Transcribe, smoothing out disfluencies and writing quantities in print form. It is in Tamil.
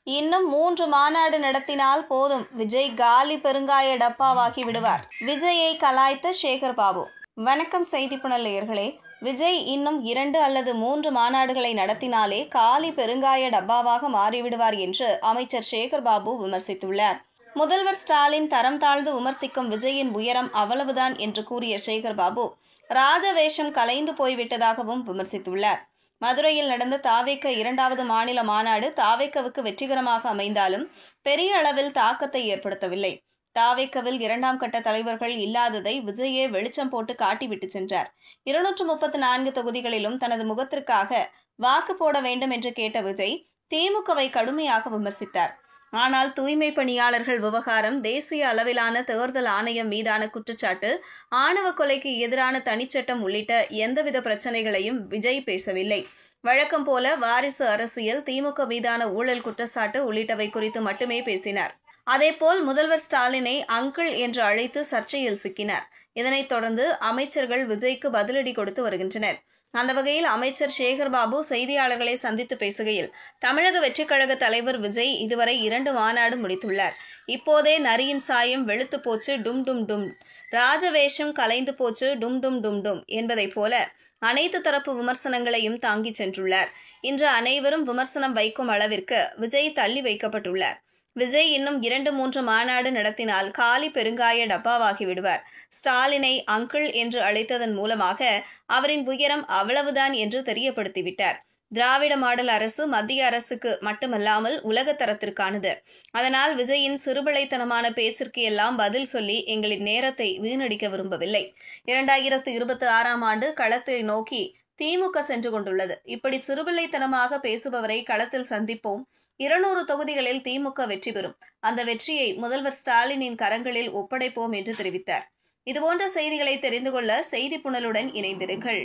இன்னும் 3 மாநாடு நடத்தினால் போதும், விஜய் காலி பெருங்காய டப்பாவாகி விடுவார். விஜயை கலாய்த்த சேகர் பாபு. வணக்கம் செய்திப்புணல் நேயர்களே. விஜய் இன்னும் 2 அல்லது 3 மாநாடுகளை நடத்தினாலே காலி பெருங்காய டப்பாவாக மாறிவிடுவார் என்று அமைச்சர் சேகர் பாபு விமர்சித்துள்ளார். முதல்வர் ஸ்டாலின் தரம் தாழ்ந்து விமர்சிக்கும் விஜயின் உயரம் அவ்வளவுதான் என்று கூறிய சேகர் பாபு, ராஜவேஷம் கலைந்து போய்விட்டதாகவும் விமர்சித்துள்ளார். மதுரையில் நடந்த தாவேக 2வது மாநில மாநாடு தாவேகவுக்கு வெற்றிகரமாக அமைந்தாலும் பெரிய அளவில் தாக்கத்தை ஏற்படுத்தவில்லை. தாவேகவில் 2ஆம் கட்ட தலைவர்கள் இல்லாததை விஜயே வெளிச்சம் போட்டு காட்டிவிட்டு சென்றார். 234 தொகுதிகளிலும் தனது முகத்திற்காக வாக்கு போட வேண்டும் என்று கேட்ட விஜய் திமுகவை கடுமையாக விமர்சித்தார். ஆனால் தூய்மை பணியாளர்கள் விவகாரம், தேசிய அளவிலான தேர்தல் ஆணையம் மீதான குற்றச்சாட்டு, ஆணவ கொலைக்கு எதிரான தனிச்சட்டம் உள்ளிட்ட எந்தவித பிரச்சனைகளையும் விஜய் பேசவில்லை. வழக்கம் போல வாரிசு அரசியல், திமுக மீதான ஊழல் குற்றச்சாட்டு உள்ளிட்டவை குறித்து மட்டுமே பேசினார். அதேபோல் முதல்வர் ஸ்டாலினை அங்கிள் என்று அழைத்து சர்ச்சையில் சிக்கினார். இதனைத் தொடர்ந்து அமைச்சர்கள் விஜய்க்கு பதிலடி கொடுத்து வருகின்றனர். அந்த வகையில் அமைச்சர் சேகர் பாபு செய்தியாளர்களை சந்தித்து பேசுகையில், தமிழக வெற்றிக் கழக தலைவர் விஜய் இதுவரை 2 மாநாடு முடித்துள்ளார். இப்போதே நரியின் சாயம் வெளுத்து போச்சு டும் டும் டும், ராஜவேஷம் கலைந்து போச்சு டும் டும் டும் டும் என்பதைப் போல அனைத்து தரப்பு விமர்சனங்களையும் தாங்கி சென்றுள்ளார். இன்று அனைவரும் விமர்சனம் வைக்கும் அளவிற்கு விஜய் தள்ளி வைக்கப்பட்டுள்ளார். விஜய் இன்னும் 2-3 மாநாடு நடத்தினால் காலி பெருங்காய டப்பாவாகி விடுவார். ஸ்டாலினை அங்கிள் என்று அழைத்ததன் மூலமாக அவரின் உயரம் அவ்வளவுதான் என்று தெரியப்படுத்திவிட்டார். திராவிட மாடல் அரசு மத்திய அரசுக்கு மட்டுமல்லாமல் உலக தரத்திற்கானது. அதனால் விஜயின் சிறுபிள்ளைத்தனமான பேச்சிற்கு எல்லாம் பதில் சொல்லி எங்களின் நேரத்தை வீணடிக்க விரும்பவில்லை. 2026ஆம் ஆண்டு களத்தை நோக்கி திமுக சென்று கொண்டுள்ளது. இப்படி சிறுபிள்ளைத்தனமாக பேசுபவரை களத்தில் சந்திப்போம். 200 தொகுதிகளில் திமுக வெற்றி பெறும். அந்த வெற்றியை முதல்வர் ஸ்டாலினின் கரங்களில் ஒப்படைப்போம் என்று தெரிவித்தார். இதுபோன்ற செய்திகளை தெரிந்து கொள்ள செய்திப்புணலுடன் இணைந்திருங்கள்.